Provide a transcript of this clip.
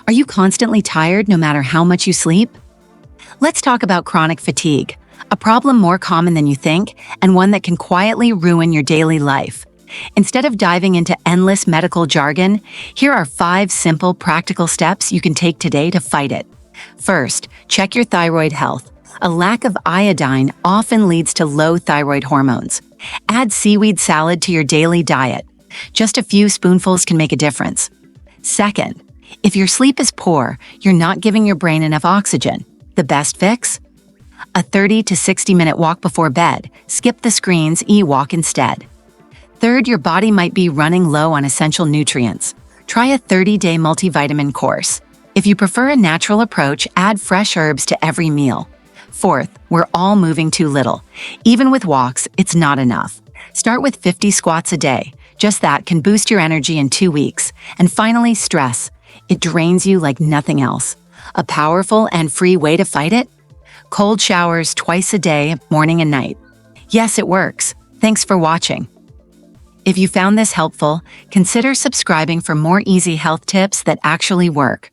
Are you constantly tired no matter how much you sleep? Let's talk about chronic fatigue, a problem more common than you think and one that can quietly ruin your daily life. Instead of diving into endless medical jargon, here are 5 simple, practical steps you can take today to fight it. First, check your thyroid health. A lack of iodine often leads to low thyroid hormones. Add seaweed salad to your daily diet. Just a few spoonfuls can make a difference. Second, if your sleep is poor, you're not giving your brain enough oxygen. The best fix? A 30 to 60-minute walk before bed. Skip the screens, walk instead. Third, your body might be running low on essential nutrients. Try a 30-day multivitamin course. If you prefer a natural approach, add fresh herbs to every meal. Fourth, we're all moving too little. Even with walks, it's not enough. Start with 50 squats a day. Just that can boost your energy in 2 weeks. And finally, stress. It drains you like nothing else. A powerful and free way to fight it? Cold showers twice a day, morning and night. Yes, it works. Thanks for watching. If you found this helpful, consider subscribing for more easy health tips that actually work.